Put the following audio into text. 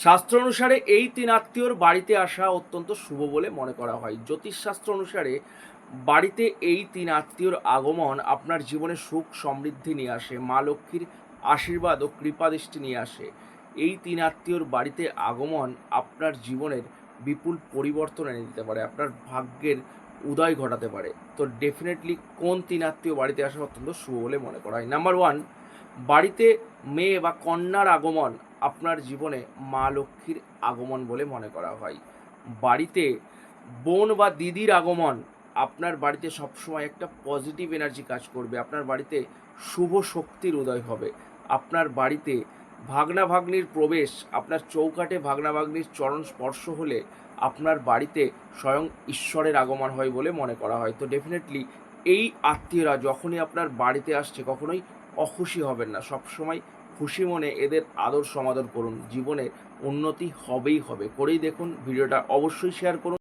শাস্ত্র অনুসারে এই তিন আত্মীয়র বাড়িতে আসা অত্যন্ত শুভ বলে মনে করা হয়। জ্যোতিষশাস্ত্র অনুসারে বাড়িতে এই তিন আত্মীয়র আগমন আপনার জীবনে সুখ সমৃদ্ধি নিয়ে আসে, মা লক্ষ্মীর আশীর্বাদ ও কৃপাদৃষ্টি নিয়ে আসে। এই তিন আত্মীয়র বাড়িতে আগমন আপনার জীবনের বিপুল পরিবর্তন এনে দিতে পারে, আপনার ভাগ্যের উদয় ঘটাতে পারে। তো ডেফিনেটলি কোন তিন আত্মীয় বাড়িতে আসা অত্যন্ত শুভ বলে মনে করা হয়? নাম্বার ওয়ান, বাড়িতে মেয়ে বা কন্যার আগমন আপনার জীবনে মা লক্ষ্মীর আগমন বলে মনে করা হয়। বাড়িতে বোন বা দিদির আগমন আপনার বাড়িতে সবসময় একটা পজিটিভ এনার্জি কাজ করবে, আপনার বাড়িতে শুভ শক্তির উদয় হবে। আপনার বাড়িতে ভাগ্না ভাগ্নির প্রবেশ, আপনার চৌকাঠে ভাগ্না ভাগ্নির চরণ স্পর্শ হলে আপনার বাড়িতে স্বয়ং ঈশ্বরের আগমন হয় বলে মনে করা হয়। তো ডেফিনেটলি এই আত্মীয়রা যখনই আপনার বাড়িতে আসছে কখনোই অখুশি হবেন না, সবসময় খুশি মনে এদের আদর সমাদর করুন। জীবনে উন্নতি হবেই হবে। করেই দেখুন। ভিডিওটা অবশ্যই শেয়ার করুন।